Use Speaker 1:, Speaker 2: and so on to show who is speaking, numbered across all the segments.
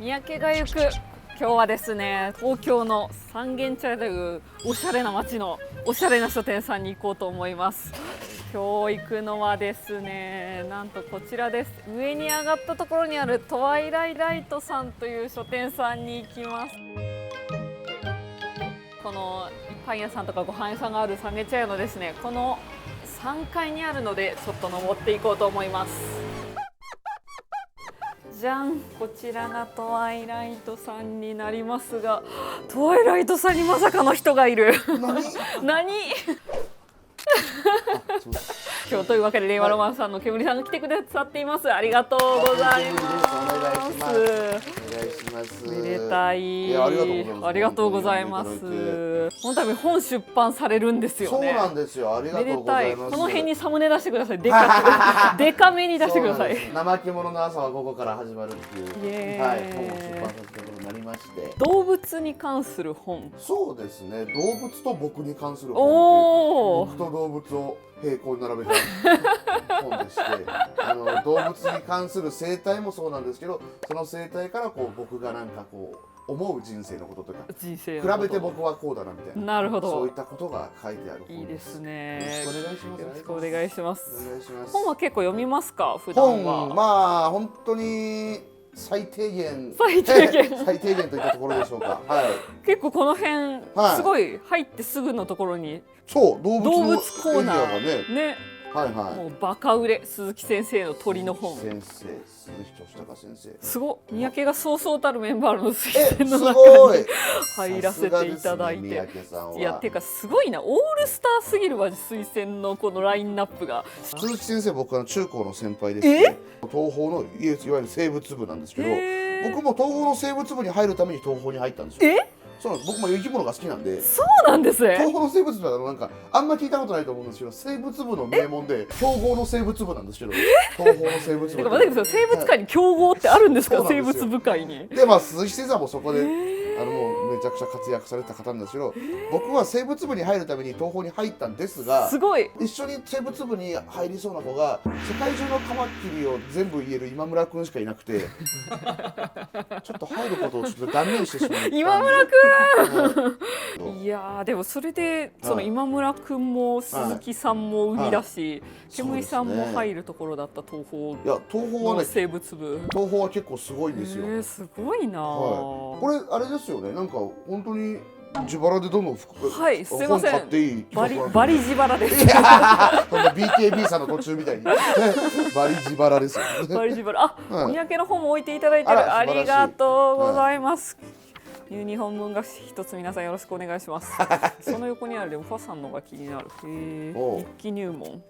Speaker 1: 三宅が行く今日はですね、東京の三軒茶屋というおしゃれな街のおしゃれな書店さんに行こうと思います。今日行くのはですね、なんとこちらです。上に上がったところにあるトワイライライトさんという書店さんに行きます。このパン屋さんとかご飯屋さんがある三軒茶屋のですね、この3階にあるのでちょっと登っていこうと思います。じゃん、こちらがトワイライトさんになりますが、トワイライトさんにまさかの人がいる。何今日というわけで令和ロマンさんの煙さんが来てくださっています。ありがとうございます。
Speaker 2: お願いします。
Speaker 1: めでたい。
Speaker 2: あ
Speaker 1: りがとうございます。この度本出版されるんですよね。
Speaker 2: そうなんですよ。ありがとうございます。
Speaker 1: この辺にサムネ出してください。でかめに出してください。
Speaker 2: 怠け者の朝はここから始まるっていう、はい、本を出版させてことになりまして。
Speaker 1: 動物に関する本。
Speaker 2: そうですね。動物と僕に関する
Speaker 1: 本。
Speaker 2: 僕と動物を平行に並べた本でして、動物に関する生態もそうなんですけど、その生態からこう僕がなんかこう思う人生のこととか、比べて僕はこうだなみたいな、
Speaker 1: なるほど、
Speaker 2: そういったことが書いてある本です。
Speaker 1: いいですね。
Speaker 2: よろしくお願いします。
Speaker 1: よろしくお願いします。
Speaker 2: お願いします。
Speaker 1: 本は結構読みますか？普段は。
Speaker 2: 本、まあ本当に最低限といったところでしょうか。はい。
Speaker 1: 結構この辺、すごい入ってすぐのところに、
Speaker 2: そう動物
Speaker 1: コーナーね。
Speaker 2: はいはい。
Speaker 1: もうバカ売れ、鈴木先生の鳥の本。
Speaker 2: 先生、鈴木俊孝先生。
Speaker 1: すごい、三宅がそうそうたるメンバーの推薦の中に入らせていただいて、いやてかすごいな、オールスターすぎるわ、推薦のこのラインナップが。
Speaker 2: 鈴木先生、僕は中高の先輩でして、東邦のいわゆる生物部なんですけど、僕も東邦の生物部に入るために東邦に入ったんですよ。そうなんです。僕も生き物が好きなんで。
Speaker 1: そうなんですね。
Speaker 2: 東邦の生物部はなんかあんま聞いたことないと思うんですけど、生物部の名門で強豪の生物部なんですけど、東邦の生物部。
Speaker 1: てか待ってください、生物界に強豪ってあるんですか？生物部会に。
Speaker 2: で、まあ鈴木先生もそこでもうめちゃくちゃ活躍された方なんですけど、僕は生物部に入るために東邦に入ったんですが、
Speaker 1: すごい。
Speaker 2: 一緒に生物部に入りそうな子が世界中のカマキリを全部言える今村君しかいなくて、ちょっと入ることをちょっと断念してしまった。
Speaker 1: 今村君。いやでもそれでその今村君も鈴木さんも生み出し、煙さんも入るところだった東邦。
Speaker 2: いや東邦はね、
Speaker 1: 生物部。
Speaker 2: 東邦は結構すごいんですよ。
Speaker 1: すごいな。
Speaker 2: これあれですよね。なんか本当に自腹でどんどん
Speaker 1: はい、すみません。
Speaker 2: 買っていい。
Speaker 1: バリ自腹です。
Speaker 2: BKB さんの途中みたいにバリ自腹ですよ。
Speaker 1: バリ自腹。あ、三宅の本も置いていただいてる。ありがとうございます。ユニ本文が一つ皆さんよろしくお願いします。その横にあるファさんのが気になる。日記入門。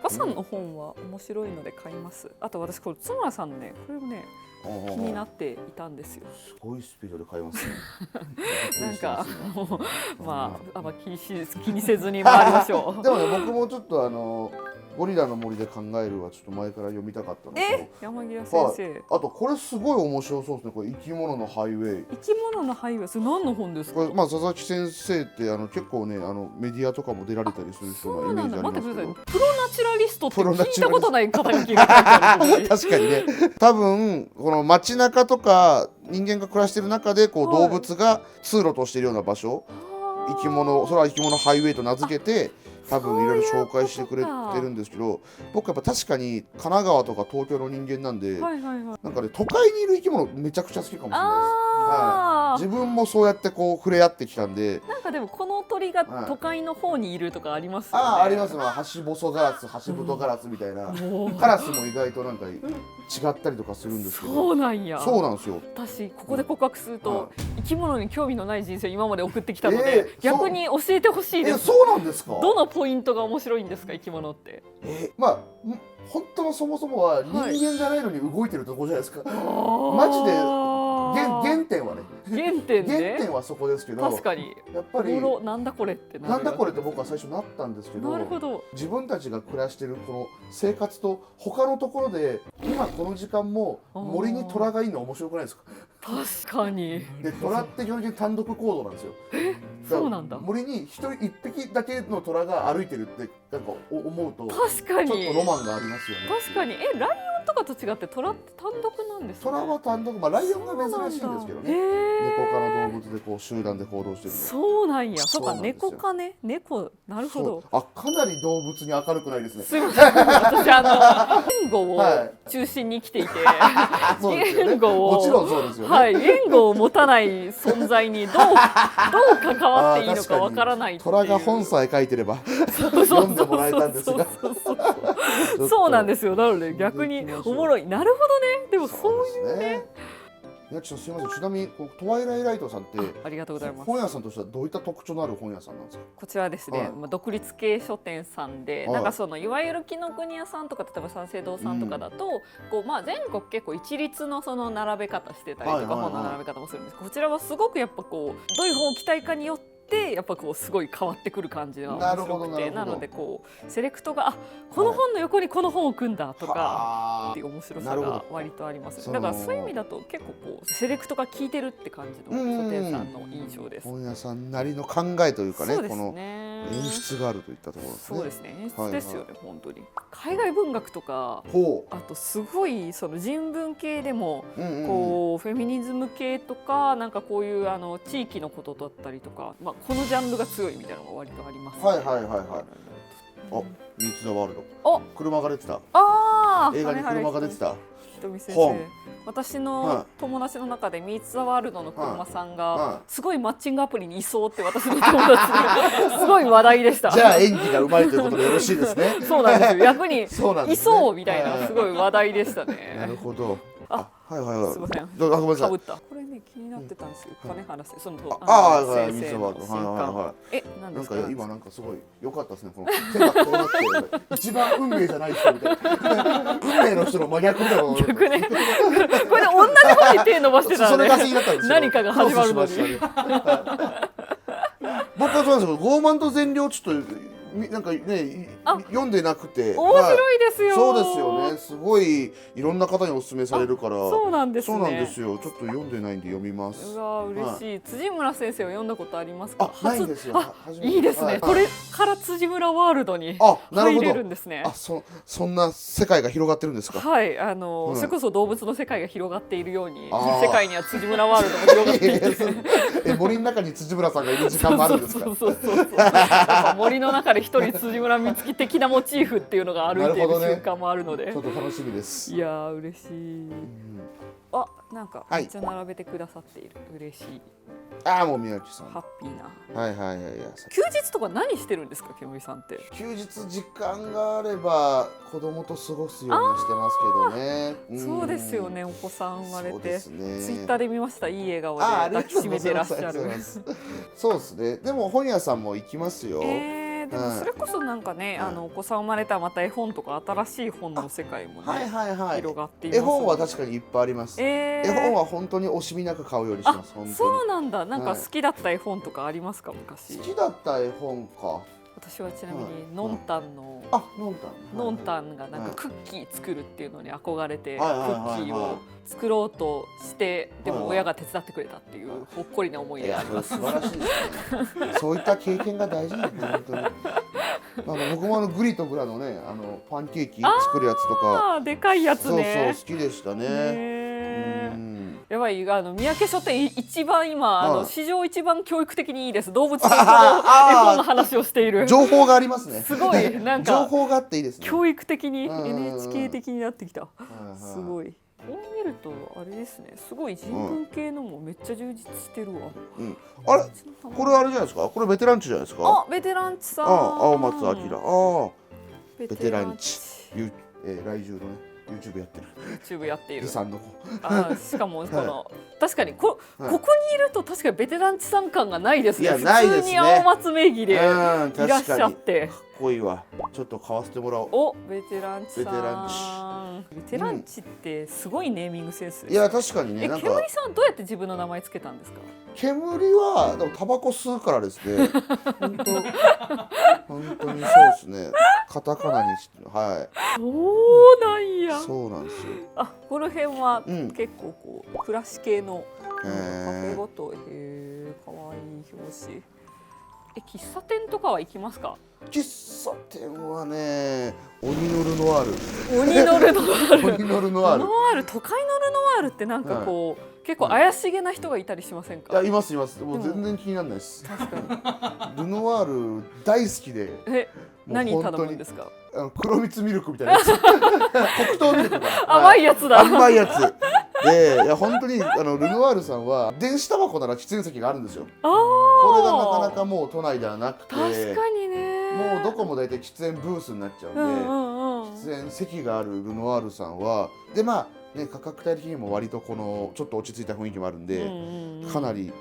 Speaker 1: ファさんの本は面白いので買います。あと私これ津村さんのね、これもね気になっていたんですよ。
Speaker 2: すごいスピードで買いますね。
Speaker 1: なんかまあ気にせずに回りましょう。
Speaker 2: でもね、僕もちょっとゴリラの森で考えるはちょっと前から読みたかったのと、
Speaker 1: 山際先生、
Speaker 2: あとこれすごい面白そうですね。これ生き物のハイウェイ。
Speaker 1: 生き物のハイウェイ、それ何の本ですか？
Speaker 2: これ佐々木先生って結構ねメディアとかも出られたりする人のイメージありますけど。
Speaker 1: 待ってください。プロナチュラリストって聞いたことない肩書きが書いてある。
Speaker 2: 確かにね。多分この街中とか人間が暮らしている中でこう動物が通路としているような場所、生き物、それは生き物ハイウェイと名付けて多分いろいろ紹介してくれてるんですけど、僕やっぱ確かに神奈川とか東京の人間なんで、なんかね都会にいる生き物めちゃくちゃ好きかもしれないです。自分もそうやってこう触れ合ってきたんで。
Speaker 1: なんかでもこの鳥が都会の方にいるとかありますよね。
Speaker 2: ありますね。ハシボソガラス、ハシブトガラスみたいな。カラスも意外となんか違ったりとかするんですけど。
Speaker 1: そうなんや。
Speaker 2: そうなんですよ。
Speaker 1: 私ここで告白すると、生き物に興味のない人生を今まで送ってきたので、逆に教えてほしいです。
Speaker 2: そうなんですか？
Speaker 1: どのポイントが面白いんですか、生き物って。
Speaker 2: まあ本当はそもそもは人間じゃないのに動いてるところじゃないですか。マジで原点はね。
Speaker 1: 原点
Speaker 2: 原
Speaker 1: で
Speaker 2: 点はそこですけど、
Speaker 1: 確かに
Speaker 2: やっぱり
Speaker 1: なんだこれってなる。
Speaker 2: なんだこれって僕は最初なったんですけど、
Speaker 1: なるほど。
Speaker 2: 自分たちが暮らしてるこの生活と他のところで今この時間も森に虎がいるの面白くないですか？
Speaker 1: 確かに。
Speaker 2: で虎って基本的に単独行動なんですよ。
Speaker 1: そうなんだ。
Speaker 2: 森に一匹だけの虎が歩いてるってなんか思うと
Speaker 1: 確かに。
Speaker 2: ちょっとロマンがありますよね。
Speaker 1: 確かに。ライオンとかと違って虎って単独なんですか？
Speaker 2: 虎は単独、ライオンが珍しいんですけどね。猫科の動物でこう集団で行動してるの。
Speaker 1: そうなんや。そうか、
Speaker 2: そうなんですよ
Speaker 1: 猫かね。猫、なるほど。
Speaker 2: かなり動物に明るくないですね。
Speaker 1: すいません。私言語を中心に生きていて、
Speaker 2: そうですよね。
Speaker 1: 言語を
Speaker 2: もちろんそうですよね。
Speaker 1: はい、言語を持たない存在にどう関わっていいのかわからないっていう。
Speaker 2: 虎が本さえ書いてれば読んでもらえたんですが、
Speaker 1: そうなんですよ。なので逆におもろい。なるほどね。でもそういうね。
Speaker 2: いや、すみません。ちなみにトワイライライトさんって
Speaker 1: ありがとうございます。
Speaker 2: 本屋さんとしてはどういった特徴のある本屋さんなんですか？
Speaker 1: こちらですね、独立系書店さんで、なんかそのいわゆる紀ノ国屋さんとか例えば三省堂さんとかだと、こう全国結構一律のその並べ方してたりとか本の並べ方もするんです。こちらはすごくやっぱこうどういう本を置きたいかによってやっぱこうすごい変わってくる感じが面白くて、なのでこうセレクトがこの本の横にこの本を置くんだとかっていう面白さが割とあります。だからそういう意味だと結構こうセレクトが効いてるって感じの書店さんの印象です。
Speaker 2: 本屋さんなりの考えというかね、この演出があるといったところですね。
Speaker 1: そうですね、演出ですよね、本当に。海外文学とか、あとすごいその人文系でもこうフェミニズム系とか、なんかこういう地域のことだったりとか、このジャンルが強いみたいなのが割とありますね。
Speaker 2: はいはいはいはい。あ、ミーツ・ザ・ワールド。
Speaker 1: お、
Speaker 2: 車が出てた。映画に車が出てた。
Speaker 1: ひとみ先生、私の友達の中でミーツ・ザ・ワールドの車さんがすごいマッチングアプリにいそうって私の友達ですごい話題でした。
Speaker 2: じゃあ演技がうまいということでよろしいですね。
Speaker 1: そうなんですよ。逆にいそうみたいなすごい話題でしたね。
Speaker 2: なるほど。はいはいはい。
Speaker 1: すみません。
Speaker 2: ごめんなさい。
Speaker 1: これね気になってたんですよ。金原先生、その
Speaker 2: ミーツ・ザ・ワールド。はい。
Speaker 1: なん
Speaker 2: か今なんかすごい良かったですね。この手がこうなって一番運命じゃない人みたいな。運命の人の真逆だろう。
Speaker 1: 逆ね。これ同じ方に手伸ばしてたんで。何かが始まるのに。
Speaker 2: 僕はそうなんですけど、傲慢と善良ちょっとなんかね読んでなくて。
Speaker 1: 面白いですよ。
Speaker 2: そうですよね。すごいいろんな方にお勧めされるから。
Speaker 1: そうなんですね。
Speaker 2: そうなんですよ。ちょっと読んでないんで読みます。
Speaker 1: うわ嬉しい。辻村先生を読んだことありますか？
Speaker 2: ないんですよ。
Speaker 1: いいですね。これから辻村ワールドに入れるんですね。
Speaker 2: そんな世界が広がってるんですか？
Speaker 1: はい、それこそ動物の世界が広がっているように、世界には辻村ワールドも広がっていて、
Speaker 2: 森の中に辻村さんがいる時間もあるんですか？
Speaker 1: そう。森の中で一人辻村美月的なモチーフっていうのが歩いている瞬間もあるので、
Speaker 2: ちょっと楽しみです。
Speaker 1: いやー嬉しい。なんかめっちゃ並べてくださっている。嬉しい。
Speaker 2: もう宮城さん。
Speaker 1: ハッピーな。
Speaker 2: 休
Speaker 1: 日とか何してるんですか、けむりさんって？
Speaker 2: 休日時間があれば子供と過ごすようにしてますけどね。
Speaker 1: そうですよね。お子さん生まれて、ツイ
Speaker 2: ね、
Speaker 1: ッターで見ました。いい笑顔で抱きしめてらっしゃる。
Speaker 2: そうですね。でも本屋さんも行きますよ。
Speaker 1: でもそれこそなんかね、お子さん生まれたらまた絵本とか新しい本の世界もね、広がっています。
Speaker 2: 絵本は確かにいっぱいあります。絵本は本当に惜しみなく買うようにします。
Speaker 1: そうなんだ。なんか好きだった絵本とかありますか、昔？
Speaker 2: 好きだった絵本か。
Speaker 1: 私はちなみにのんたんののんたんがなんかクッキー作るっていうのに憧れて、クッキーを作ろうとしてでも親が手伝ってくれたっていうほっこりな思い出があります。
Speaker 2: 素晴らしいですね。そういった経験が大事なんだね、本当に。僕もグリとグラのねパンケーキ作るやつとか、
Speaker 1: でかいやつね。
Speaker 2: そう好きでしたね。
Speaker 1: やばい、三宅書店一番今史上一番教育的にいいです。動物の絵本の話をしている。
Speaker 2: 情報がありますね。
Speaker 1: すごいなんか
Speaker 2: 情報があっていいですね。
Speaker 1: 教育的に NHK 的になってきた。すごい。こう見るとあれですね。すごい人文系のもめっちゃ充実してるわ。
Speaker 2: あれこれあれじゃないですか。これベテランチじゃないですか。
Speaker 1: ベテランチさん。
Speaker 2: 青松明。ベテランチ。来獣のね。YouTube やってる。
Speaker 1: YouTube やっている。
Speaker 2: 李さんの子。
Speaker 1: しかもこの、確かにここにいると確かにベテラン地さん感がないですね。
Speaker 2: いやないですね。
Speaker 1: 普通に青松名義でいらっしゃって。
Speaker 2: かっこいいわ。ちょっと買わせてもらおう。
Speaker 1: お、ベテラン地さん。ベテラン地ってすごいネーミングセンスです。
Speaker 2: いや確かにね。
Speaker 1: 煙さんどうやって自分の名前つけたんですか？
Speaker 2: 煙はでもタバコ吸うからですね。本当にそうですね。カタカナにして、はい。
Speaker 1: そうなんや。
Speaker 2: そうなんですよ。
Speaker 1: この辺は結構こう暮らし系のカフェごと、かわいい表紙。喫茶店とかは行きますか？
Speaker 2: 喫茶店はね、鬼のルノワール。
Speaker 1: 鬼のルノワール。
Speaker 2: 鬼のルノワール。
Speaker 1: ルノワール、都会のルノワールってなんかこう、結構怪しげな人がいたりしませんか？
Speaker 2: いや、いますいます。もう全然気にならないです。
Speaker 1: 確か
Speaker 2: に。ルノワール大好きで。
Speaker 1: 何頼むんですか？
Speaker 2: 黒蜜ミルクみたいなやつ。黒糖ミルクだ。
Speaker 1: 甘いやつだ。
Speaker 2: 甘いやつ。で、いや本当にルノワールさんは電子タバコなら喫煙席があるんですよ。これがなかなかもう都内ではなくて、
Speaker 1: 確かにね。
Speaker 2: もうどこも大体喫煙ブースになっちゃうんで、喫煙席があるルノワールさんはでまあね価格帯的にも割とこのちょっと落ち着いた雰囲気もあるんで、かなり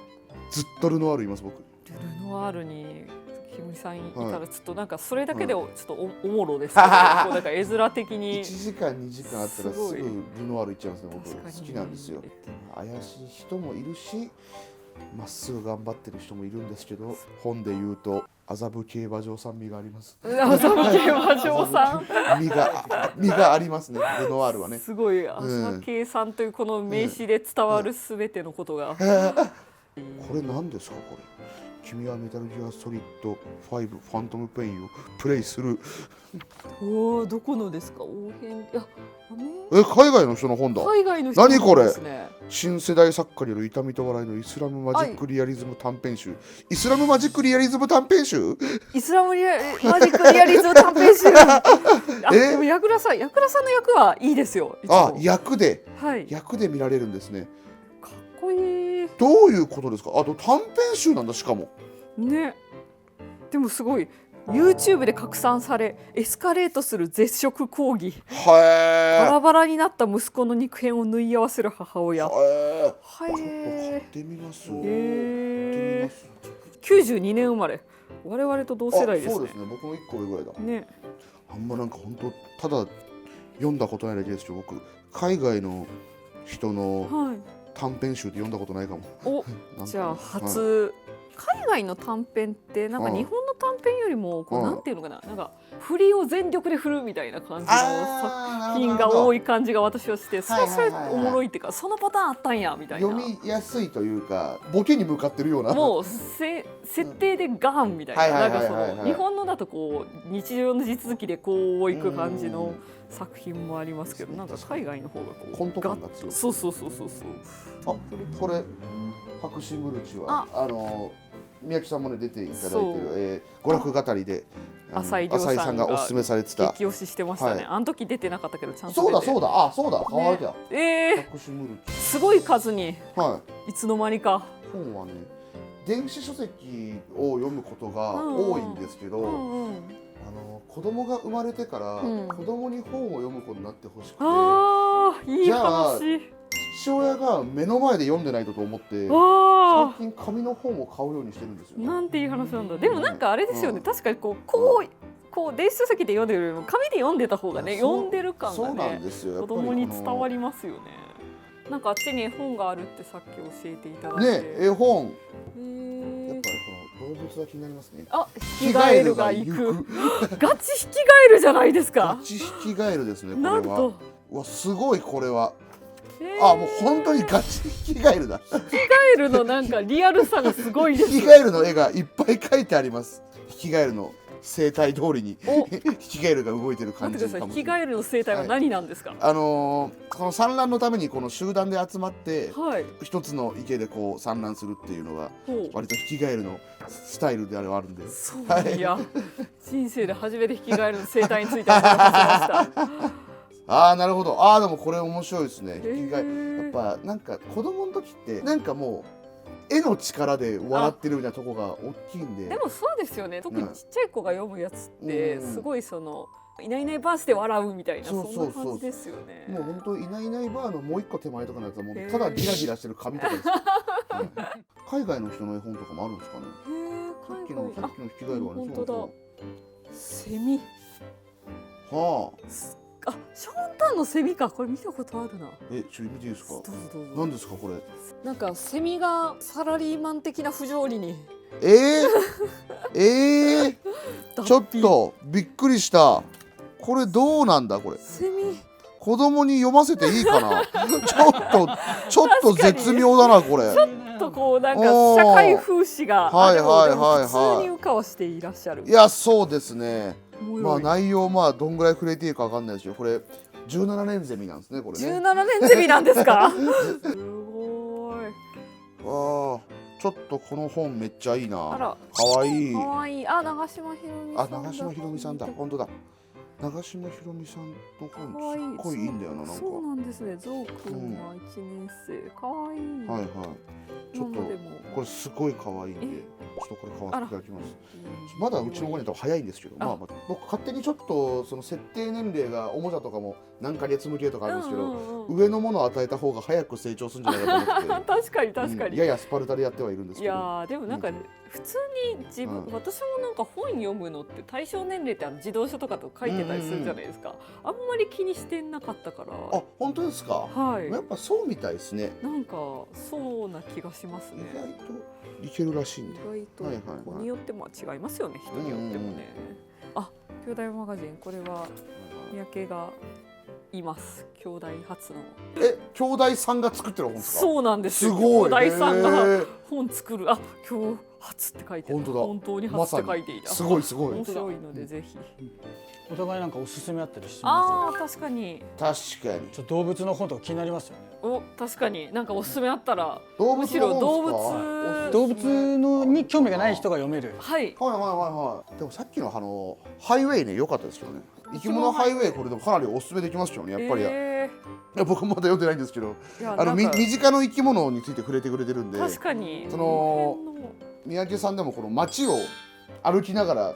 Speaker 2: ずっとルノワールいます僕。
Speaker 1: ルノワールに煙さんいたらちょっとなんかそれだけでちょっとおもろですけど、なんか絵面的に
Speaker 2: 1時間2時間あったらすぐルノワール行っちゃいますね。僕好きなんですよ。怪しい人もいるしまっすぐ頑張ってる人もいるんですけど、本で言うと麻布競馬場さん味があります。
Speaker 1: 麻布競馬場さん
Speaker 2: 味がありますね。ルノワールはね。
Speaker 1: すごい麻布競さんというこの名詞で伝わるすべてのことが。こ
Speaker 2: れ何ですかこれ？君はメタルギアソリッド5ファントムペインをプレイする。
Speaker 1: おお、どこのですか？応変。
Speaker 2: 海外の人の本だ。
Speaker 1: 海外の人
Speaker 2: 何これ？新世代作家による痛みと笑いのイスラムマジックリアリズム短編集。イスラムマジックリアリズム短編集？
Speaker 1: イスラムマジックリアリズム短編集。でも役さんの役はいいですよ。
Speaker 2: 役で見られるんですね。
Speaker 1: かっこいい。
Speaker 2: どういうことですか？あと短編集なんだしかも。
Speaker 1: ね。でもすごい。YouTube で拡散されエスカレートする絶食講義。バラバラになった息子の肉片を縫い合わせる母親。
Speaker 2: ちょっと買ってみます。
Speaker 1: 92年生まれ。我々と同世代ですね。
Speaker 2: そうですね。僕の1個上ぐらいだ。
Speaker 1: ね。
Speaker 2: あんまなんか本当ただ読んだことないだけですけど、僕海外の人の短編集って読んだことないかも。
Speaker 1: じゃあ初。海外の短編ってなんか日本の短編よりもこうなんていうのかな、なんか振りを全力で振るみたいな感じの作品が多い感じが私はして、それおもろいっていうか、そのパターンあったんやみたいな。
Speaker 2: 読みやすいというかボケに向かってるような、
Speaker 1: もう設定でガーンみたいな、なんかその日本のだとこう日常の地続きでこういく感じの作品もありますけど、なんか海外の方がこう
Speaker 2: コント感が強い。
Speaker 1: そう。
Speaker 2: これ白紙ムルチは宮城さんもね出ていただいてる娯楽語りで浅井さんがおすすめされてた
Speaker 1: 激推ししてましたね。あの時出てなかったけどちゃんと
Speaker 2: そうだ買わなきゃ。白紙ムルチ
Speaker 1: すごい数にいつの間にか。
Speaker 2: 本はね電子書籍を読むことが多いんですけど、子供が生まれてから子供に本を読むことになってほしくて、
Speaker 1: いい話。
Speaker 2: 父親が目の前で読んでないとと思って最近紙の本を買うようにしてるんですよ。
Speaker 1: なんていい話なんだ。でもなんかあれですよね、確かにこう電子書籍で読んでるよりも紙で読んでた方がね、読んでる感がね子供に伝わりますよね。なんかあっちに絵本があるってさっき教えていただいて。
Speaker 2: ね、絵本。やっぱりこの動物は気になりますね。
Speaker 1: ヒキガエルが行く。ガチヒキガエルじゃないですか。
Speaker 2: ガチヒキガエルですね。これは。
Speaker 1: なんと。
Speaker 2: わ、すごいこれは。もう本当にガチヒキガエルだ。
Speaker 1: ヒキガエルのなんかリアルさがすごいです。
Speaker 2: ヒキガエルの絵がいっぱい描いてあります。ヒキガエルの生態通りにヒキガエルが動いてる感じかもしれない。
Speaker 1: ヒキガエルの生態は何なんですか？
Speaker 2: この産卵のためにこの集団で集まって一つの池でこう産卵するっていうのが割とヒキガエルのスタイルであるんで。
Speaker 1: いや、人生で初めてヒキガエルの生態について話しました。
Speaker 2: なるほど。でもこれ面白いですね。やっぱなんか子供の時ってなんかもう絵の力で笑ってるみたいなとこが大きいんで。
Speaker 1: でもそうですよね。特にちっちゃい子が読むやつってすごいそのいないいないバースで笑うみたいな、そ
Speaker 2: そうんそうそう
Speaker 1: な感じですよね。
Speaker 2: もう本当いないいないバーのもう一個手前とかのやつはもうただギラギラしてる紙とかですよ、海外の人の絵本とかもあるんですかね。さっきの引きガエルはね、
Speaker 1: 本当だ。セミ。
Speaker 2: は
Speaker 1: あ、ショーンタンのセミか。これ見たことあるな。
Speaker 2: 見ていいですか。
Speaker 1: どうぞどうぞ。
Speaker 2: 何ですかこれ。
Speaker 1: なんかセミがサラリーマン的な不条理に。
Speaker 2: ちょっとびっくりした。これどうなんだこれ。
Speaker 1: セミ。
Speaker 2: 子供に読ませていいかな。ちょっと絶妙だなこれ。
Speaker 1: ちょっとこうなんか社会風刺が
Speaker 2: はいはいはいはい、
Speaker 1: 普通に浮かわしていらっしゃる。
Speaker 2: いやそうですね。
Speaker 1: まあ
Speaker 2: 内容どんぐらい触れていいかわかんないですよ。これ17年ゼミなんですねこれね。
Speaker 1: 17年ゼミなんですか。すごい。
Speaker 2: ちょっとこの本めっちゃいいな。
Speaker 1: あら、
Speaker 2: かわいい。
Speaker 1: かわいい。あ、長島ひろみさんだ。
Speaker 2: 長島ひろみさんだ。本当だ。長島ひろみさんの本すっごいいいんだよな。なんか
Speaker 1: そうなんですね。ゾウくんは1年生。かわいい。
Speaker 2: はいはい。ちょっとこれすごい可愛いんで、ちょっとこれ買わせていただきます。まだうちの子にと早いんですけど、僕勝手にちょっとその設定年齢がおもちゃとかも何ヶ月向けとかあるんですけど、上のものを与えた方が早く成長するんじゃないかと思って
Speaker 1: 確かに確かに、
Speaker 2: ややスパルタでやってはいるんですけど。
Speaker 1: いやでもなんか普通に私もなんか本読むのって対象年齢って児童書とかと書いてたりするじゃないですか。あんまり気にしてなかったから。
Speaker 2: あ、本当ですか。
Speaker 1: はい。
Speaker 2: やっぱそうみたいですね。
Speaker 1: なんかそうな気がしますね。
Speaker 2: 意外といけるらしいんで。
Speaker 1: 意外と子によっても違いますよね。人によってもね。あ、兄弟マガジン、これは三宅がいます。兄弟初の。
Speaker 2: 兄弟さんが作ってる本ですか。
Speaker 1: そうなんですよ。
Speaker 2: すごい。
Speaker 1: 兄弟さんが本作る。あ、今日初って書いてある。
Speaker 2: 本当だ。
Speaker 1: 本当に初って書いていた。
Speaker 2: すごいすごい。
Speaker 1: 面白いのでぜひ。
Speaker 3: お互いなんかおすすめあったりしてま
Speaker 1: す。ああ、確かに。
Speaker 2: 確かに。
Speaker 3: ちょっと動物の本とか気になりますよね。
Speaker 1: お、確かになんかおすすめあったら。
Speaker 2: むしろ
Speaker 3: 動物のに興味がない人が読める。
Speaker 1: はい。
Speaker 2: はいはいはいはい。でもさっきのハイウェイね良かったですよね。生き物ハイウェイこれでもかなりおすすめできますよねやっぱり。僕まだ読んでないんですけど、身近の生き物について触れてくれてるんで。
Speaker 1: 確かに。
Speaker 2: 三宅さんでもこの街を歩きなが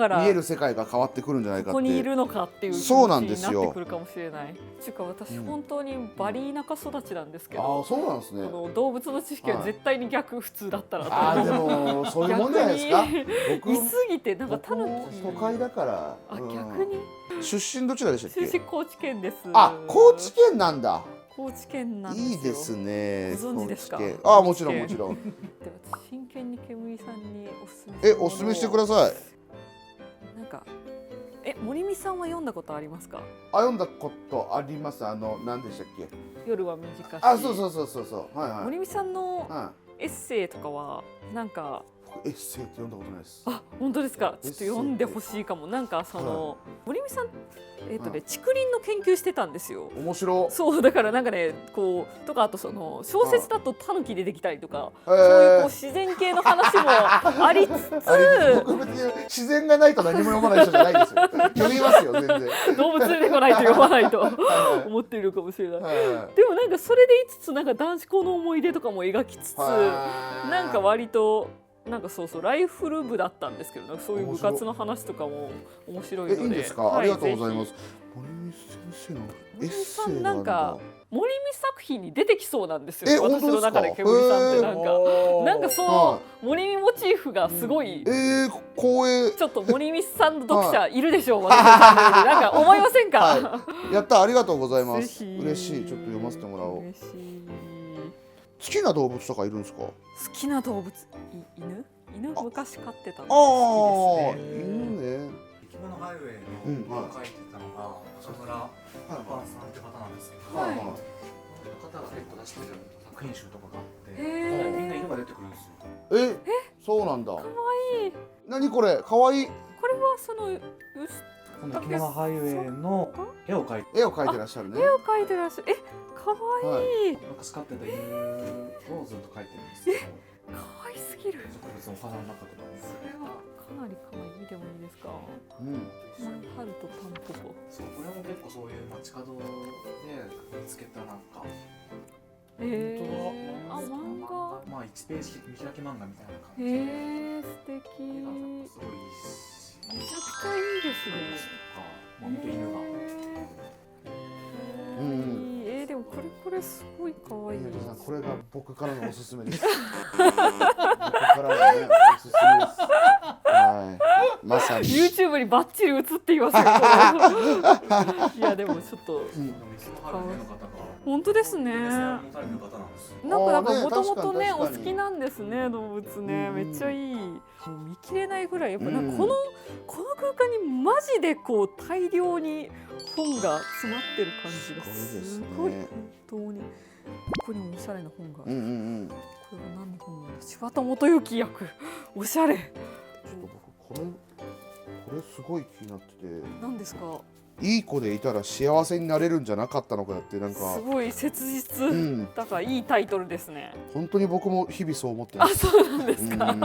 Speaker 2: ら見える世界が変わってくるんじゃないかって。
Speaker 1: ここにいるのかっていう気持ちになってくるかもしれない。っていうか私本当にバリ田舎育ちなんですけど、
Speaker 2: そうなんですね。
Speaker 1: 動物の知識は絶対に逆普通だった
Speaker 2: な。でもそういうもんじゃないですか。
Speaker 1: いすぎてなんかタヌキ。
Speaker 2: 都会だから。
Speaker 1: 逆に。
Speaker 2: 出身どちらでしたっけ？
Speaker 1: 出身高知県です。
Speaker 2: 高知県なんだ。
Speaker 1: 高知県なんですよ。
Speaker 2: いいですね。
Speaker 1: ご存知ですか？
Speaker 2: もちろんもちろん。
Speaker 1: で私真剣に煙さんにおすすめ。
Speaker 2: おすすめしてください。
Speaker 1: なんか森美さんは読んだことありますか？
Speaker 2: 読んだことあります。何でしたっけ？
Speaker 1: 夜は短し。
Speaker 2: そう。はいはい。
Speaker 1: 森美さんのエッセイとかはなんか。
Speaker 2: エッセイって読んだことないです。
Speaker 1: 本当ですか。ちょっと読んでほしいかも。なんか森美さん竹林の研究してたんですよ。
Speaker 2: 面白。
Speaker 1: そうだからなんかねこうとかあと小説だとタヌキ出てきたりとか、そういう自然系の話もありつつ、
Speaker 2: 僕別に自然がないと何も読まない人じゃないですよ。読みますよ全然。
Speaker 1: 動物出てこないと読まないと思っているかもしれない。でもなんかそれでいつつなんか男子校の思い出とかも描きつつ、なんか割と。なんかそうライフル部だったんですけど、そういう部活の話とかも面白いので。
Speaker 2: いいんですか？ありがとうございます。森美先生のエッセイなんだ。
Speaker 1: 森美作品に出てきそうなんですよ。私の中で煙さんってなんか森美モチーフがすごい。
Speaker 2: 光栄。
Speaker 1: ちょっと森美さんの読者いるでしょう。なんか思いませんか？
Speaker 2: やった、ありがとうございます。嬉しい。ちょっと読ませてもらおう。好きな動物とかいるんですか？
Speaker 1: 好きな動物、犬昔飼ってた
Speaker 2: の好きですね。犬ね。
Speaker 4: 生き物ハイウェイの書いてたのが中村パンさんって方なんですけど、この方が結構出してる作品集とかがあって、みんな犬が出てくるんですよ。
Speaker 2: そうなんだ。
Speaker 1: 可愛い。
Speaker 2: 何これ？可愛い。
Speaker 1: これは
Speaker 4: この生き物ハイウェイの絵を描いて
Speaker 2: らっしゃるね。
Speaker 1: 絵を描いてらっしゃる。可愛い。
Speaker 4: 昔飼ってた犬をずっと描いてるんですけど。
Speaker 1: 可愛すぎる。
Speaker 4: 植物の花の中とかね。
Speaker 1: それはかなり可愛いでもいいですか。春とタンポポ。
Speaker 4: そう、これも結構そういう街角で見つけたなんか。
Speaker 1: 漫画。
Speaker 4: 1ページ見開き漫画みたいな感じで。
Speaker 1: 素敵。
Speaker 4: すごいいいし。
Speaker 1: めちゃくちゃいいですね。
Speaker 4: もう見て犬が。
Speaker 1: でもこれすごい可愛い。
Speaker 2: これが僕からのおすすめです。僕からのねおすすめです。はい。まさに。
Speaker 1: YouTube にバッチリ映っていますよ。いやでもちょっと。本当ですね。なんかもともとねお好きなんですね動物ね。めっちゃいい。見切れないぐらいやっぱなんかこの空間にマジでこう大量に本が詰まってる感じがすごい本当に。ここにもおしゃれな本が。これは何の本なんだ。柴田元幸役おしゃれ。
Speaker 2: ちょっと僕これすごい気になってて。
Speaker 1: 何ですか。
Speaker 2: いい子でいたら幸せになれるんじゃなかったのかってなんか
Speaker 1: すごい切実、だからいいタイトルですね。
Speaker 2: 本当に僕も日々そう思ってます。
Speaker 1: あ、そうなんですか。
Speaker 2: 本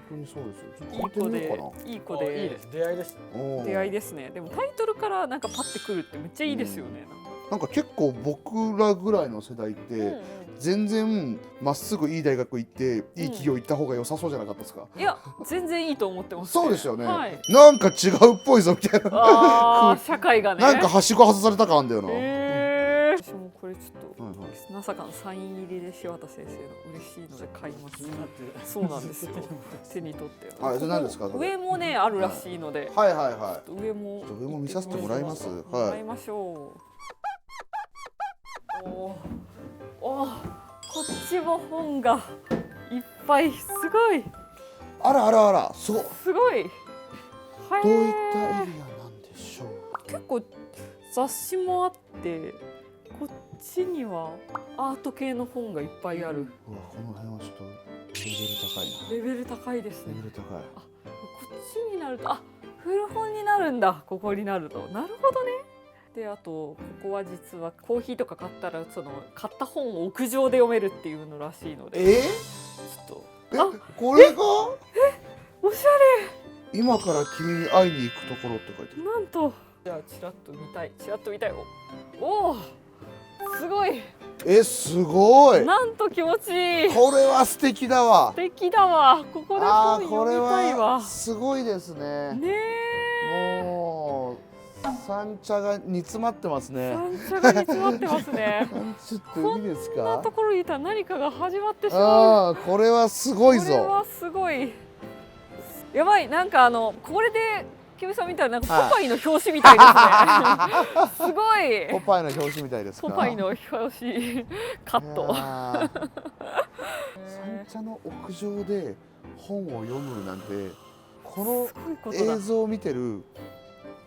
Speaker 2: 当にそうですよ。
Speaker 1: いい子でいい子で
Speaker 3: いいです。出会いです。
Speaker 1: 出会いですね。でもタイトルからなんかパッてくるってめっちゃいいですよね。
Speaker 2: なんか結構僕らぐらいの世代って全然まっすぐいい大学行っていい企業行った方が良さそうじゃなかったですか。
Speaker 1: いや全然いいと思ってます。
Speaker 2: そうですよね。なんか違うっぽいぞみたいな。
Speaker 1: 社会がね。
Speaker 2: なんかはしご外された感あんだよな。
Speaker 1: 私もこれちょっとまさかのサイン入りで柴田先生の嬉しいので買います。そうなんですよ。手に取って。
Speaker 2: はい、それ何ですか。
Speaker 1: 上もねあるらしいので。
Speaker 2: はいはいはい。
Speaker 1: 上も
Speaker 2: 見させてもらいます。
Speaker 1: もらいましょう。こっちも本がいっぱい。すごい。
Speaker 2: あらすごい。
Speaker 1: すごい。
Speaker 2: どういったエリアなんでしょう。
Speaker 1: 結構雑誌もあってこっちにはアート系の本がいっぱいある。
Speaker 2: うわ、この辺はちょっとレベル高いな。
Speaker 1: レベル高いですね。
Speaker 2: レベル高い。
Speaker 1: こっちになると古本になるんだ。ここになるとなるほどね。であとここは実はコーヒーとか買ったらその買った本を屋上で読めるっていうのらしいので。ちょっと
Speaker 2: これが
Speaker 1: おしゃ
Speaker 2: れ。今から君に会いに行くところって書いてる。
Speaker 1: なんとじゃあチラッと見たい。おおすごい。
Speaker 2: すごい。
Speaker 1: なんと気持ちいい。
Speaker 2: これは素敵だわ。
Speaker 1: 素敵だわ。ここで本読みたいわ。
Speaker 2: すごいですね。
Speaker 1: ね
Speaker 2: え。もう三茶が煮詰まってますね。
Speaker 1: 三茶が煮詰まってますね。
Speaker 2: ちょっといいですか。
Speaker 1: こんなところにいたら何かが始まってしまう。
Speaker 2: これはすごいぞ。
Speaker 1: これはすごい。やばい。なんかこれでキムさんみたいなポパイの表紙みたいですね。すごい。
Speaker 2: ポパイの表紙みたいですか。
Speaker 1: ポパイの表紙カット。
Speaker 2: 三茶の屋上で本を読むなんてこの映像を見てる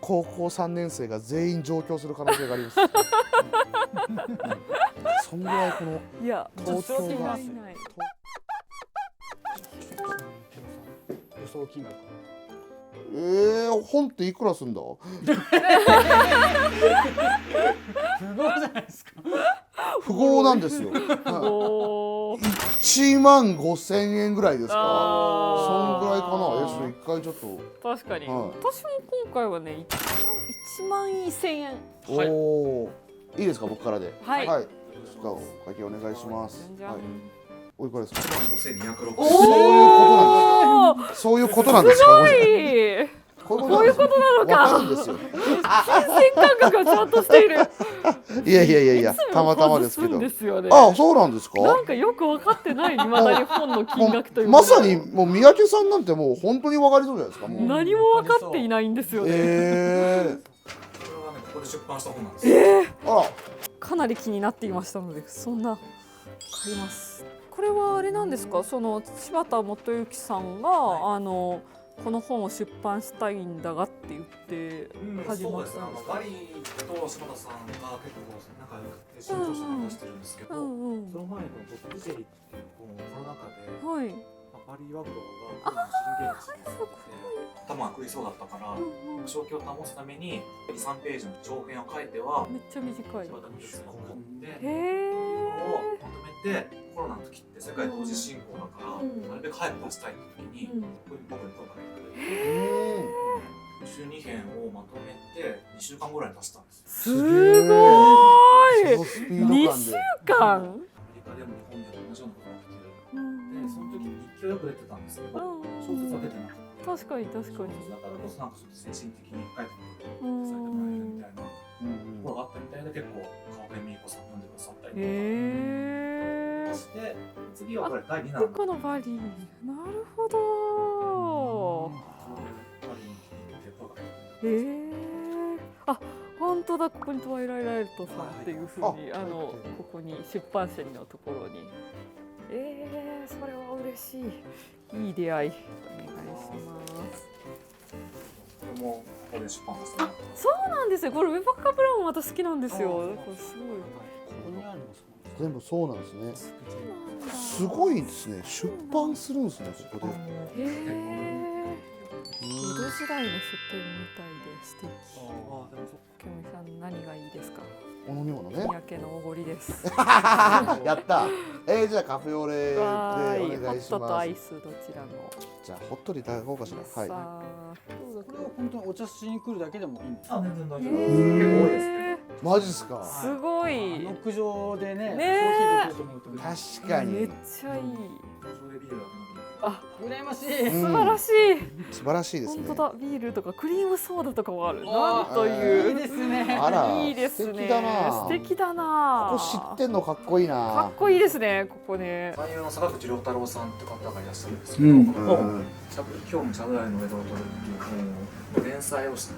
Speaker 2: 高校3年生が全員上京する可能性があります。そんぐらいこの東京が
Speaker 3: 予想金額。
Speaker 2: 本っていくらすんだ。
Speaker 3: 不合じゃないですか。
Speaker 2: 不合なんですよ。1万5,000円ぐらいですか。そんぐらいかな。一回ちょっと。
Speaker 1: 確かに。私も今回はね1万1,000円。
Speaker 2: いいですか僕からで。
Speaker 1: はい。
Speaker 2: ちょっとお会計お願いします。おいくらですか。
Speaker 1: 5,260円。
Speaker 2: そういうことなんですか。
Speaker 1: すごい。こういうことなのか。
Speaker 2: わかるんですよ。
Speaker 1: 金銭感覚がちゃんとしている。
Speaker 2: いやたまたまですけど。そうなんですか。
Speaker 1: なんかよく分かってない。未だに本の金額という。
Speaker 2: まさにもう三宅さんなんてもう本当に分かりそうじゃないですか。
Speaker 1: 何も分かっていないんですよね。
Speaker 4: これはねここで出版した本なんですよ。
Speaker 1: かなり気になっていましたのでそんな買います。これはあれなんですか。その柴田元幸さんがこの本を出版したいんだがって言って始まったんですか。
Speaker 4: バリと柴田さんが結構仲良くて新潮社を出してるんですけど、その前にこのトップジェリーっていう本をコロナ禍でバリワグロが心芸地に頭が食いそうだったから正気を保つために 2,3 ページの長編を書いては
Speaker 1: めっちゃ短い。
Speaker 4: 柴田元幸さんが本でをまとめてコロナの時って世界同時進行だからなるべく早く出したいって時に僕に声かけてくれて12編をまとめて2週間ぐらいに出したんですよ。
Speaker 1: すごい。2週間。
Speaker 4: アメリカでも日本でも同じようなことが起きてる。でその時時に日記をよく出てたんですけど、小説は出てなかった。
Speaker 1: 確かに確かに。
Speaker 4: だからこそなんかちょっと精神的に書いてもらえるみたいなところがあったみたいで、結構川辺美恵子さん読んでくださったりとかして、次はこれ第2弾。
Speaker 1: このバリー、なるほど。あ、本当だ、ここにトワイライライトさんっていう風にここに出版社のところに。それは嬉しい。いい出会い。お願いします。
Speaker 4: これもここで出版ですね。
Speaker 1: あ、そうなんですよ。これウェバッカブラウンまた好きなんですよ。これすごい。
Speaker 2: 全部そうなんですね。すごいですね。出版するんですね、ここで。
Speaker 1: 江戸時代の書店みたいで素敵。ケムさん何がいいですか。
Speaker 2: お飲み物ね。
Speaker 1: 三宅のおごりです。
Speaker 2: やった。じゃあカフェオレでお願いします。
Speaker 1: ホットとアイスどちらの。
Speaker 2: じゃあホットでいただこうかしら。はい。
Speaker 3: これは本当にお茶しに来るだけでもいいんですか。
Speaker 4: あ、全然大丈夫です。
Speaker 2: マジですか。
Speaker 1: すごい。
Speaker 3: 屋上でね、コーヒーできると思うと
Speaker 2: 確かに。
Speaker 1: めっちゃいい。あ、
Speaker 3: 羨ましい。
Speaker 1: 素晴らしい。
Speaker 2: 素晴らしいですね。
Speaker 1: 本当だ、ビールとかクリームソーダとかもある。なんという。
Speaker 3: いいですね。
Speaker 2: あら、
Speaker 1: いいですね。
Speaker 2: 素敵だな。
Speaker 1: 素敵だな。
Speaker 2: ここ知ってんのかっこいいな。
Speaker 1: かっこいいですね、ここね。
Speaker 4: 俳優の坂口良太郎さんって方がいらっしゃるんですけど、今日もちゃぶ台の上で踊るっていう連載をさ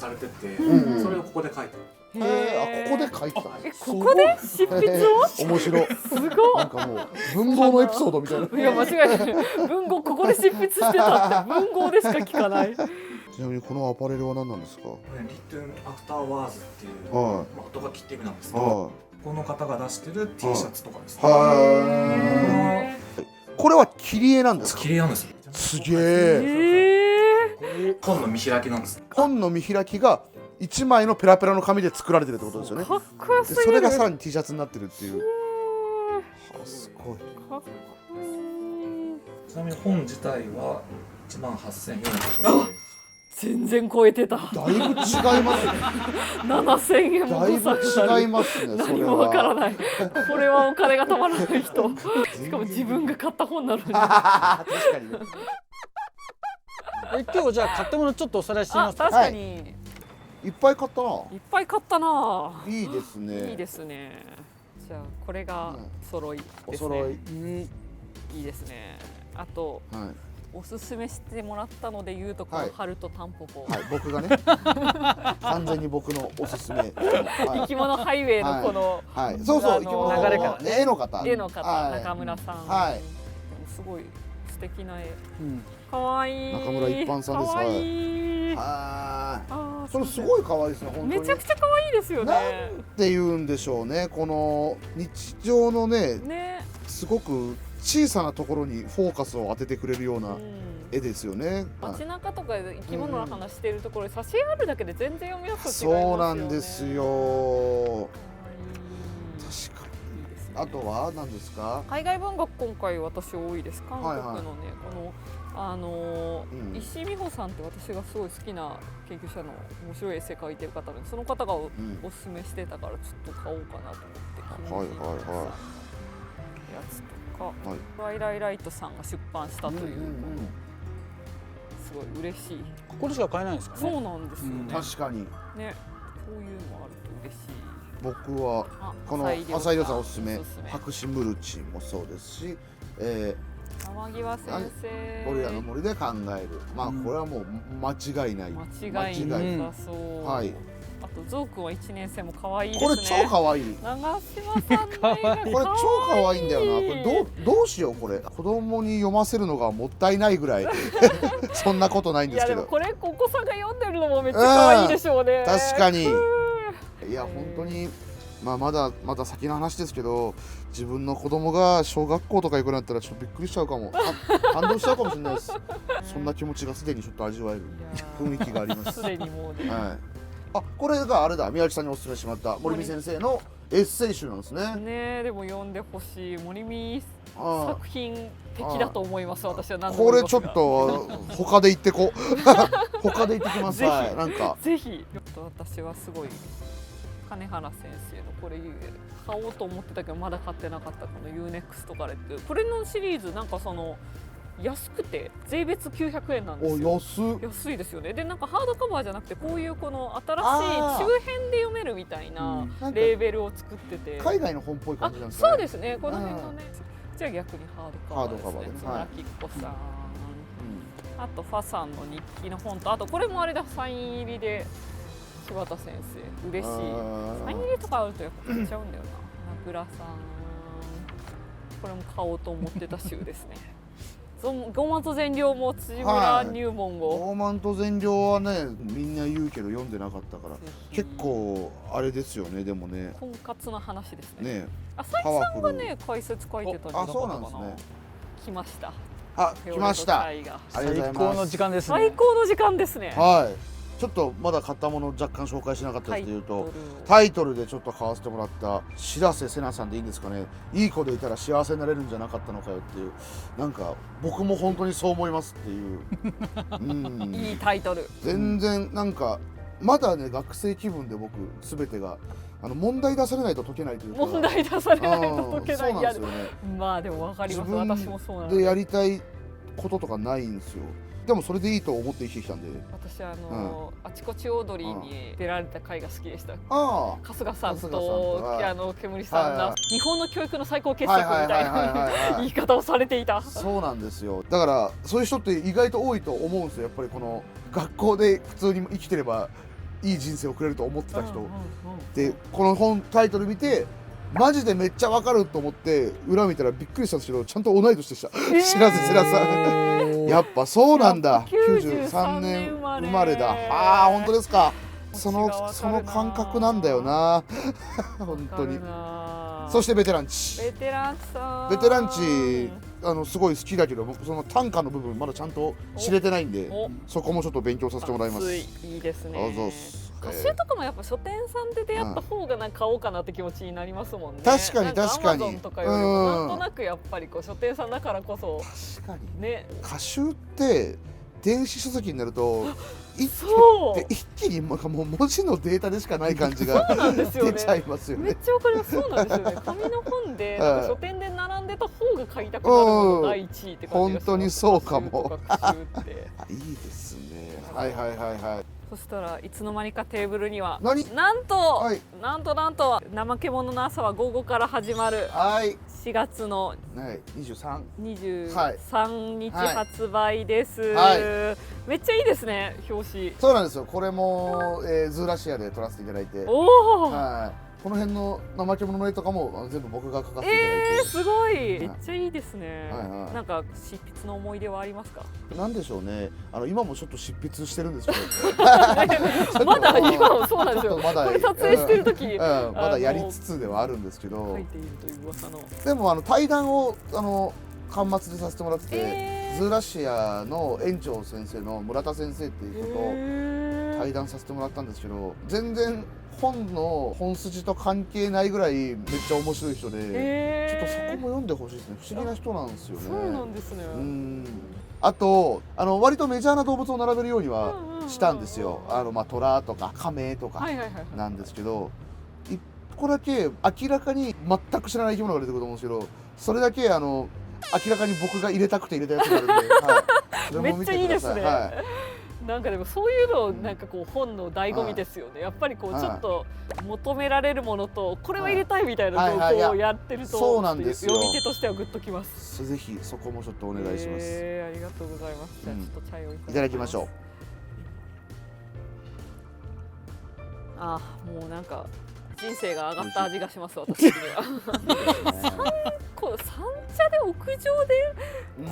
Speaker 4: れてて、それをここで書いて。
Speaker 2: ここで書いてた。
Speaker 1: ここで執筆を？
Speaker 2: 面白い。
Speaker 1: すごい。
Speaker 2: なんかもう文豪のエピソードみたいな。
Speaker 1: いや間違いない。文豪ここで執筆してたって文豪でしか聞かない。
Speaker 2: ちなみにこのアパレルは何なんですか？
Speaker 4: リトゥーンアフターワーズっていう後書きっていう意味なんですけど、この方が出してる T シャツとかですね。
Speaker 2: これは切り絵なんですか？
Speaker 4: 切り絵なんですよ。
Speaker 2: すげえ。
Speaker 4: 本の見開きなんです。
Speaker 2: 本の見開きが1枚のペラペラの紙で作られてるってことですよね。
Speaker 1: かっこよすぎる。
Speaker 2: それがさらに T シャツになってるっていう。すごい。
Speaker 1: かっこいい。
Speaker 4: ちなみに本自体は18,400円。
Speaker 1: 全然超えてた。
Speaker 2: だいぶ違いますね。
Speaker 1: 7,000円も
Speaker 2: だいぶ違いますね。
Speaker 1: 何もわからない。これはお金がたまらない人。しかも自分が買った本なのに。
Speaker 2: 確かに。
Speaker 3: 今日じゃあ買ったものちょっとおさらいしてみますか。
Speaker 1: 確かに。
Speaker 2: いっぱい買ったな。
Speaker 1: いっぱい買ったな。
Speaker 2: いいですね。
Speaker 1: いいですね。じゃあこれが揃いですね。
Speaker 2: お揃い。
Speaker 1: いいですね。あと、おすすめしてもらったので言うとこの春とタンポポ。
Speaker 2: はい、僕がね。完全に僕のおすすめ。
Speaker 1: 生き物ハイウェイのこの。
Speaker 2: はい。そうそう。
Speaker 1: 流れから
Speaker 2: ね。絵の方。
Speaker 1: 中村さん。はい。すごい素敵な絵。可愛い。
Speaker 2: 中村一般さんです。
Speaker 1: 可愛い。
Speaker 2: それすごい可愛いですね。本当に。
Speaker 1: めちゃくちゃ可愛いですよね。
Speaker 2: なんて言うんでしょうね。この日常のね、すごく小さなところにフォーカスを当ててくれるような絵ですよね。
Speaker 1: 街中とかで生き物の話しているところに挿絵あるだけで全然読みやすく違いますよね。
Speaker 2: そうなんですよ。確かに。あとは何ですか？
Speaker 1: 海外文学今回私多いです。韓国のね、この石井美穂さんって私がすごい好きな研究者の面白いエッセイ書いてる方で、その方がおすすめしてたからちょっと買おうかなと思って気に入ったやつとか、ワイライライトさんが出版したという、すごい嬉しい。
Speaker 3: ここでしか買えないんですかね。
Speaker 1: そうなんですよね。
Speaker 2: 確かに。
Speaker 1: ね、そういうのあると嬉しい。
Speaker 2: 僕はこの浅井亮さんおすすめ白紙ムルチもそうですし、
Speaker 1: 天際先生
Speaker 2: ゴリラの森で考える。まあこれはもう間違いない。
Speaker 1: 間違いなさそう。はい。あとゾウ君は1年生も可愛いですね。
Speaker 2: これ超可愛い。
Speaker 1: 長嶋さんの
Speaker 2: これ超可愛いんだよな。これどうしようこれ。子供に読ませるのがもったいないぐらい。そんなことないんですけど。
Speaker 1: いやでもこれお子さんが読んでるのもめっちゃ可愛いでしょうね。
Speaker 2: 確かに。いや本当に。まだ先の話ですけど、自分の子供が小学校とか行くなったらちょっとびっくりしちゃうかも。感動しちゃうかもしれないです。そんな気持ちがすでにちょっと味わえる雰囲気があります。
Speaker 1: すでにもうね。
Speaker 2: これがあれだ、宮内さんにお勧めしまった森美先生のエッセイ集なんですね。
Speaker 1: ね、でも読んでほしい。森美作品的だと思います。私は何
Speaker 2: これちょっと他で行ってこ他で行ってきます。なんか
Speaker 1: ぜひ。私はすごい金原先生のこれ買おうと思ってたけどまだ買ってなかったこの UNEXT カレってこれのシリーズなんかその安くて税別900円なんですよ。安いですよね。でなんかハードカバーじゃなくてこういうこの新しい中編で読めるみたいなレーベルを作ってて、
Speaker 2: 海外の本っぽい感じなんですかね。
Speaker 1: そうですね、この辺のね。じゃあ逆にハードカバーですね。津村きっこさん、あとファさんの日記の本と、あとこれもあれだ、サイン入りで柴田先生嬉しい。サイン入りとかあるとやっぱ買っちゃうんだよな。名倉さん、これも買おうと思ってた週ですね。傲慢と善良も辻村入門を、
Speaker 2: 傲慢と善良はねみんな言うけど読んでなかったから結構あれですよね。でもね
Speaker 1: 婚活の話ですね。
Speaker 2: ね
Speaker 1: 浅井さんがね解説書いてたんじゃなかったかな。
Speaker 2: そうなんですね。
Speaker 1: 来ました。
Speaker 2: 来ました。ありがとうございます。
Speaker 3: 最高の時間ですね。
Speaker 1: 最高の時間ですね。
Speaker 2: はい。ちょっとまだ買ったもの若干紹介しなかったですというと、タイトルでちょっと買わせてもらった白瀬瀬奈さんでいいんですかね。いい子でいたら幸せになれるんじゃなかったのかよっていう、なんか僕も本当にそう思いますっていう
Speaker 1: いいタイトル。
Speaker 2: 全然なんかまだね学生気分で僕全てが問題出されないと解けないというか、
Speaker 1: 問題出されないと解けない。
Speaker 2: そうなんですよね。
Speaker 1: まあでも分かります。私もそうなん
Speaker 2: でやりたいこととかないんですよ。でもそれでいいと思って生きてきたんで。
Speaker 1: 私あちこちオードリーに出られた回が好きでした。春日さんと煙さんが日本の教育の最高傑作みたいな言い方をされていた。
Speaker 2: そうなんですよ。だからそういう人って意外と多いと思うんですよ。やっぱりこの学校で普通に生きてればいい人生を送れると思ってた人で、この本タイトル見てマジでめっちゃわかると思って裏見たらびっくりしたんですけど、ちゃんと同い年でした。白瀬瀬奈さん。やっぱそうなんだ。93年生まれだ。ああ本当ですか。その感覚なんだよな。本当に。そしてベテランチ。ベテランチすごい好きだけど、僕その短歌の部分まだちゃんと知れてないんで、そこもちょっと勉強させてもらいます。
Speaker 1: いいですね。
Speaker 2: どうぞ。
Speaker 1: 歌集とかもやっぱ書店さんで出会った方がなんか買おうかなって気持ちになりますもんね。
Speaker 2: 確かに確かに。
Speaker 1: Amazonとかよりもなんとなくやっぱりこう書店さんだからこそ。
Speaker 2: 確かに。
Speaker 1: ね。
Speaker 2: 歌集って電子書籍になると一気にもう文字のデータでしかない感じが出ちゃいますよね。
Speaker 1: めっちゃわかります。そうなんですよね。紙の本でなんか書店で並んでた方が買いたくなるのが第一位って感じがします。
Speaker 2: 本当にそうかも。
Speaker 1: い
Speaker 2: いですね。はいはいはいはい。
Speaker 1: そしたらいつの間にかテーブルには
Speaker 2: なん
Speaker 1: と怠け者の朝は午後から始まる4月の23日発売です。めっちゃいいですね表紙。
Speaker 2: そうなんですよ。これもズーラシアで撮らせていただいて、この辺の怠け者の絵とかも全部僕が描かせていただいて。
Speaker 1: すごい、めっちゃいいですね。なんか執筆の思い出はありますか？
Speaker 2: なんでしょうね。今もちょっと執筆してるんですけ
Speaker 1: ど。まだ今もそうなんですよ。これ撮影してる時、
Speaker 2: まだやりつつではあるんですけど。
Speaker 1: 書いているという噂の。
Speaker 2: でも対談を巻末でさせてもらってて、ズーラシアの園長先生の村田先生っていう人と対談させてもらったんですけど、全然本の本筋と関係ないぐらいめっちゃ面白い人で、ちょっとそこも読んでほしいですね。不思議な人なんですよね。
Speaker 1: そうなんですね。
Speaker 2: あと割とメジャーな動物を並べるようにはしたんですよ。虎とか亀とかなんですけど、一個だけ明らかに全く知らない生き物が出てくると思うんですけど、それだけ明らかに僕が入れたくて入れたやつがあるんで、
Speaker 1: めっちゃいいですね。なんかでもそういうのなんかこう本の醍醐味ですよね。やっぱりこうちょっと求められるものとこれは入れたいみたいなのをこうやってると、
Speaker 2: そうなんですよ。
Speaker 1: 読み手としてはグッときます。
Speaker 2: ぜひそこもちょっとお願いします。
Speaker 1: ありがとうございます。じゃあちょっとチャイをい
Speaker 2: ただきましょう。
Speaker 1: もうなんか人生が上がった味がします、私には。三茶で屋上で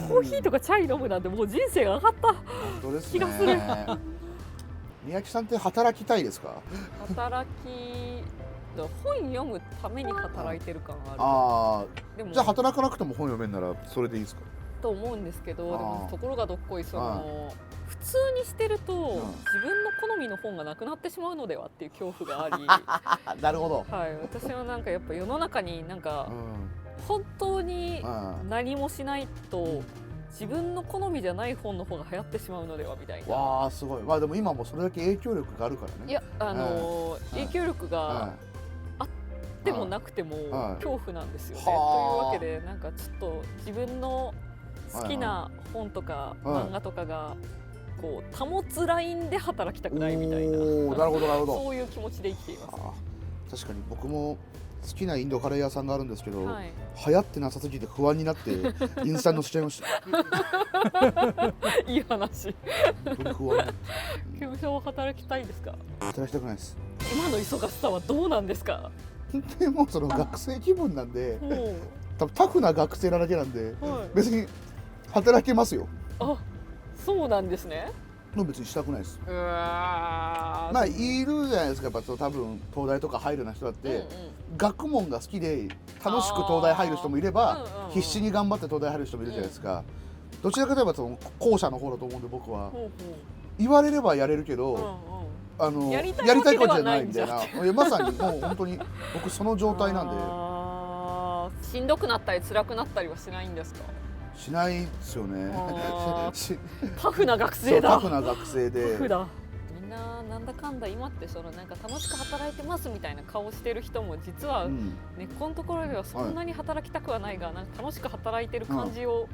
Speaker 1: コーヒーとかチャイ飲むなんてもう人生が上がった気がする。
Speaker 2: 宮城さんって働きたいですか？
Speaker 1: 本読むために働いてる感がある。
Speaker 2: でもじゃあ働かなくても本読めんならそれでいいですか？
Speaker 1: と思うんですけど、でもところがどっこい普通にしてると自分の好みの本がなくなってしまうのではっていう恐怖があり。
Speaker 2: なるほど。
Speaker 1: はい、私はなんかやっぱ世の中になんか本当に何もしないと自分の好みじゃない本の方が流行ってしまうのではみたいな。
Speaker 2: わあすごい。でも今もそれだけ影響力があるからね。
Speaker 1: いや影響力がってもなくても恐怖なんですよね。
Speaker 2: は
Speaker 1: というわけでなんかちょっと自分の好きな本とか漫画とかがこう保つラインで働きたくないみたいな、
Speaker 2: なるほどなるほど。
Speaker 1: そういう気持ちで生きています。
Speaker 2: 確かに僕も好きなインドカレー屋さんがあるんですけど、
Speaker 1: はい、
Speaker 2: 流行ってなさすぎて不安になってインスタに載せちゃいました。
Speaker 1: いい話。
Speaker 2: 本当に不安になって。
Speaker 1: ケムさんは働きたいですか？
Speaker 2: 働きたくないです。
Speaker 1: 今の忙しさはどうなんですか？
Speaker 2: 本当にもうその学生気分なんで、
Speaker 1: もう
Speaker 2: 多分タフな学生なだけなんで、
Speaker 1: はい、
Speaker 2: 別に働けますよ。
Speaker 1: あ、そうなんですね。
Speaker 2: もう別にしたくないです。
Speaker 1: うわ
Speaker 2: まあいるじゃないですか。やっぱ多分東大とか入るような人だって、学問が好きで楽しく東大入る人もいれば、必死に頑張って東大入る人もいるじゃないですか。どちらかといえばその後者の方だと思うんで僕は。言われればやれるけど、やりたいことじゃないみたいな。まさにもう本当に僕その状態なんで。
Speaker 1: しんどくなったり辛くなったりはしないんですか？
Speaker 2: しないですよね。
Speaker 1: タフな学生だ。
Speaker 2: タフな学生で。
Speaker 1: みんななんだかんだ今ってそのなんか楽しく働いてますみたいな顔してる人も実は根っこのところではそんなに働きたくはないが、なんか楽しく働いてる感じを、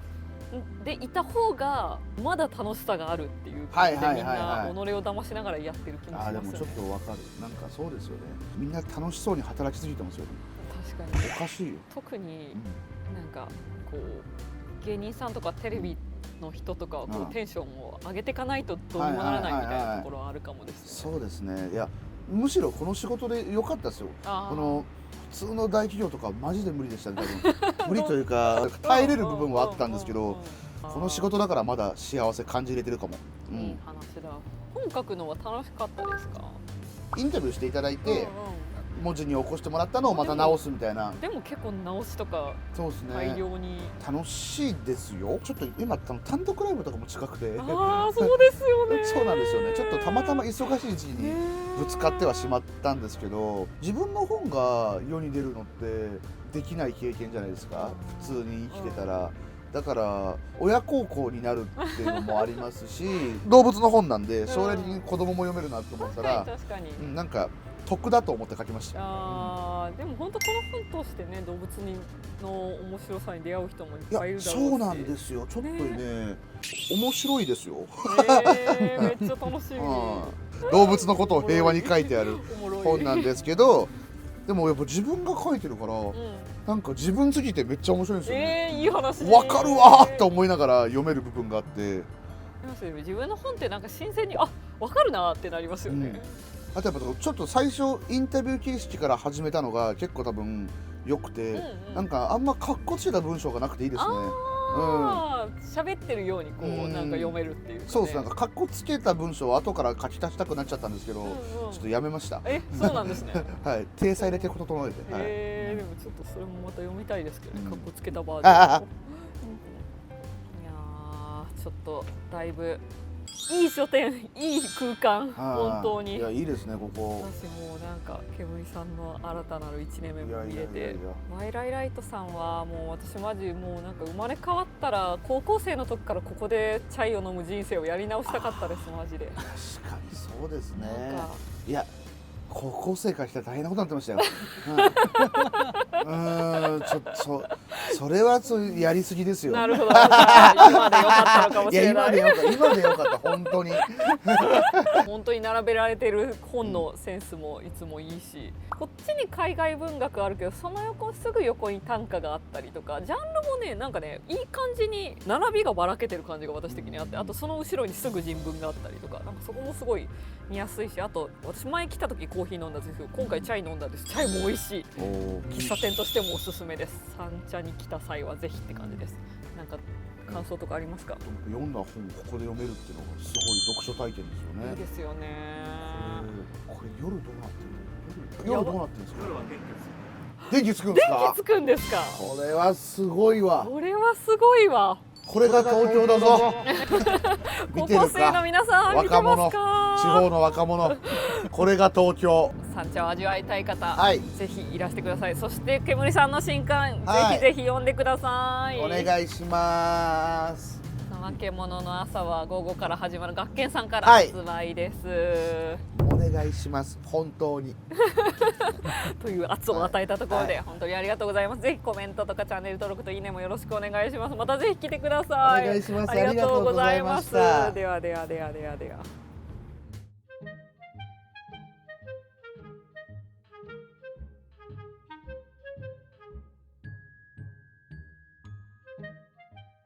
Speaker 1: でいた方がまだ楽しさがあるっていう感じでみんな己を騙しながらやってる気もしますよね。
Speaker 2: でもちょっとわかる。なんかそうですよね。みんな楽しそうに働きすぎてますよね。
Speaker 1: 確かに。
Speaker 2: おかしいよ。
Speaker 1: 特になんかこう芸人さんとかテレビの人とかはこうテンションを上げていかないとどうにもならないみたいなところはあるかもですね。
Speaker 2: そうですね。いやむしろこの仕事で良かったですよ。この普通の大企業とかマジで無理でしたね。多分無理というか耐えれる部分はあったんですけど、この仕事だからまだ幸せ感じれてるかも。
Speaker 1: いい話だ。本書くのは楽しかったですか？
Speaker 2: インタビューしていただいて。文字に起こしてもらったのをまた直すみたいな。
Speaker 1: でも結構直しとか大量に
Speaker 2: 楽しいですよ。ちょっと今単独ライブとかも近くて、
Speaker 1: ああそうですよね。
Speaker 2: そうなんですよね。ちょっとたまたま忙しい時期にぶつかってはしまったんですけど、自分の本が世に出るのってできない経験じゃないですか、普通に生きてたら。だから親孝行になるっていうのもありますし、動物の本なんで将来的に子供も読めるなと思ったら、なんか得だと思って書きました。
Speaker 1: でも本当この本通してね、動物の面白さに出会う人もいっぱいいるだろうし。
Speaker 2: そうなんですよ。ちょっとね、面白いですよ。
Speaker 1: めっちゃ楽しみ。
Speaker 2: 動物のことを平和に書いてある本なんですけど、でもやっぱ自分が書いてるから、なんか自分すぎてめっちゃ面白いんですよね。
Speaker 1: いい話。
Speaker 2: わかるわーって思いながら読める部分があって、
Speaker 1: 自分の本ってなんか新鮮にわかるなってなりますよね。
Speaker 2: あとやっぱちょっと最初インタビュー形式から始めたのが結構多分良くて、なんかあんまかっこつけた文章がなくていいですね。
Speaker 1: 喋ってるようにこうなんか読めるっていう、
Speaker 2: そうです。なんかかっこつけた文章を後から書き足したくなっちゃったんですけど、ちょっとやめました。
Speaker 1: そうなんですね。
Speaker 2: はい、体裁だけ整えて。
Speaker 1: でもちょっとそれもまた読みたいですけどね、かっこつけたバージョン。いやちょっとだいぶいい書店、いい空間、本当に。
Speaker 2: いや、いいですね、ここ。
Speaker 1: 私もうなんか煙さんの新たなる1年目も見れて、ワイライライトさんはもう私マジもうなんか生まれ変わったら高校生の時からここでチャイを飲む人生をやり直したかったです、マジで。
Speaker 2: 確かにそうですね。いや、高校生からしたら大変なことになってましたよ。ちょっとそれはやりすぎですよ。
Speaker 1: なるほど。今でよかったのかもしれない。
Speaker 2: 今でよかった本当に。
Speaker 1: 本当に並べられてる本のセンスもいつもいいし、こっちに海外文学あるけどそのすぐ横に短歌があったりとか、ジャンルもねなんかねいい感じに並びがばらけてる感じが私的にあって、あとその後ろにすぐ人文があったりとか、なんかそこもすごい見やすいし、あと私前来た時コーヒー飲んだんですけど今回チャイ飲んだんです。チャイも美味しい。喫茶店としてもおすすめです。三茶に来た際はぜひって感じです。なんか感想とかありますか？
Speaker 2: 読んだ本ここで読めるっていうのがすごい読書体験ですよね。
Speaker 1: いいですよね。
Speaker 2: これ夜どうなってるの？夜どうなってるんですか？
Speaker 4: 夜は元気ですよ。
Speaker 2: 電気つくんですか？
Speaker 1: 電気つくんですか？
Speaker 2: これはすごいわ。
Speaker 1: これはすごいわ。
Speaker 2: これが東京だぞ。
Speaker 1: 高校生の皆さん見てますか？
Speaker 2: 地方の若者。これが東京。
Speaker 1: 三茶を味わいたい方、ぜひいらしてください。そして煙さんの新刊、ぜひぜひ読んでください。
Speaker 2: お願いします。
Speaker 1: 怠け者の朝は午後から始まる学研さんから
Speaker 2: はい
Speaker 1: 発売です、
Speaker 2: お願いします本当に
Speaker 1: という圧を与えたところで、
Speaker 2: はい
Speaker 1: 本当にありがとうございます。ぜひコメントとかチャンネル登録といいねもよろしくお願いします。またぜひ来てください。
Speaker 2: お願いします
Speaker 1: ありがとうございます。
Speaker 2: ありがとうございました
Speaker 1: ではではではではでは。